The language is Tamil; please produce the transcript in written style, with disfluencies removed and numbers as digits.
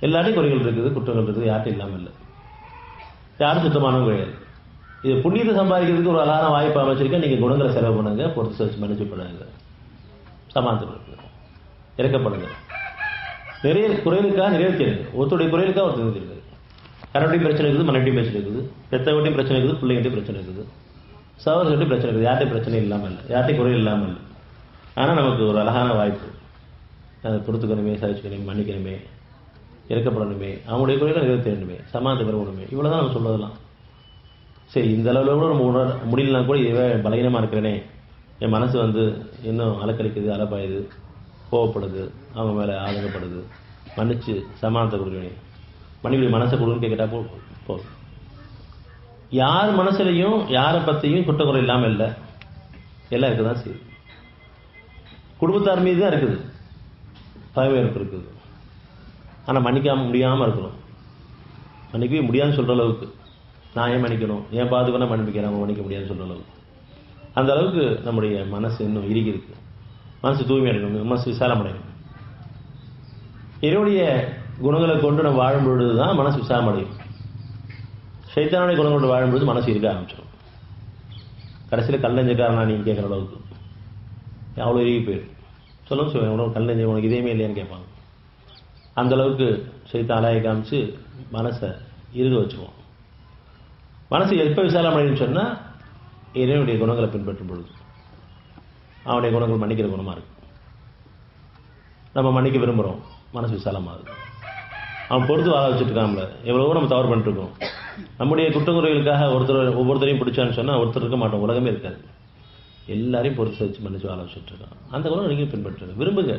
எல்லாத்தையும் குறைகள் இருக்குது, குற்றங்கள் இருக்குது, யார்ட்டும் இல்லாமல் இல்லை. யாரும் சுத்தமானவங்க கிடையாது. இது புண்ணியத்தை சம்பாதிக்கிறதுக்கு ஒரு அழகான வாய்ப்பு அமைச்சிருக்க. நீங்கள் குணங்களை செலவு பண்ணுங்க, பொறுத்து வச்சு மன்னிச்சு பண்ணுங்க, சமாளித்து இறக்கப்படுங்க. நிறைய குறைகளுக்காக நிறைவேற்றிடுங்க. ஒருத்தருடைய குறைகளுக்காக ஒருத்தர் நிறுத்திடுங்க. கரண்டையும் பிரச்சனை இருக்குது, மனைவிட்டையும் பிரச்சனை இருக்குது, பெற்றவட்டையும் பிரச்சனை இருக்குது, பிள்ளைகிட்டையும் பிரச்சனை இருக்குது, சகோதரர்கிட்டையும் பிரச்சனை இருக்குது. யார்ட்டையும் பிரச்சனை இல்லாமல் இல்லை, யார்ட்டையும் குறை இல்லாமல் இல்லை. ஆனால் நமக்கு ஒரு அழகான வாய்ப்பு. அதை பொறுத்துக்கணுமே, சகிச்சுக்கணுமே, மன்னிக்கணுமே, இறக்கப்படணுமே, அவங்களுடைய குறைகளை நிறைவேற்றணுமே, சமாதானத்தை பெறணுமே. இவ்வளோ தான் நம்ம சொல்றதெல்லாம். சரி, இந்த அளவில் கூட நம்ம முடியலனா கூட இதுவே பலகீனமாக இருக்கிறேனே, என் மனசு இன்னும் அலக்கழிக்குது, அலப்பாயுது, கோவப்படுது, அவங்க மேலே ஆதங்கப்படுது, மன்னிச்சு சமாதானத்தை கொடுக்கணும், மன்னிப்பு மனசை கொடுன்னு கேட்கட்டா போதும். யார் மனசுலையும் யாரை பற்றியும் குற்றக்குறை இல்லாமல் இல்லை, எல்லாம் இருக்க தான் செய்யுது. குடும்பத்தார் மீது தான் இருக்குது பகைவேற்பு இருக்குது. ஆனால் மன்னிக்காம முடியாமல் இருக்கிறோம். மன்னிக்கவே முடியாதுன்னு சொல்கிற அளவுக்கு, நான் ஏன் மன்னிக்கணும், ஏன் பாதுகாப்பு மன்னிக்கிறேன், அவங்க மன்னிக்க முடியாதுன்னு சொல்கிற அளவுக்கு, அந்த அளவுக்கு நம்முடைய மனசு இன்னும் இறுகி இருக்கு. மனசு தூய்மை அடையணும், மனசு விசாலம் அடையணும். என்னுடைய குணங்களை கொண்டு நம்ம வாழும் பொழுது தான் மனசு விசாலம் அடையும். சைத்தானுடைய குணங்களோடு வாழும்பொழுது மனசு இருக்க ஆரம்பிச்சிடும். கடைசியில் கல்லஞ்சக்காரனா நீங்கள் கேட்குற அளவுக்கு அவ்வளோ இறுகி போயிடும். சொல்லுங்க, கல்லஞ்ச உனக்கு இதேமே இல்லையான்னு கேட்பாங்க. அந்த அளவுக்கு சைத்தான் அலாயை காமிச்சு மனசை இருக வச்சுக்குவோம். மனசு எப்போ விசாலம் அடையும்னு சொன்னால் இறைவனுடைய குணங்களை பின்பற்றும் பொழுது. அவனுடைய குணங்கள் மன்னிக்கிற குணமாக இருக்கு. நம்ம மன்னிக்க விரும்புகிறோம், மனசு விசாலமாகுது. அவன் பொறுத்து வாழ வச்சுட்டு இருக்காமல, எவ்வளவோ நம்ம தவறு பண்ணிட்டு இருக்கோம். நம்முடைய குற்றங்குறைகளுக்காக ஒவ்வொருத்தரையும் பிடிச்சான்னு சொன்னால் ஒருத்தர் இருக்க மாட்டோம், உலகமே இருக்காது. எல்லாரையும் பொறுத்து வச்சு மன்னிச்சு வாழ வச்சுட்டு இருக்கான். அந்த குணம் நீங்கள் பின்பற்றுங்க, விரும்புங்க.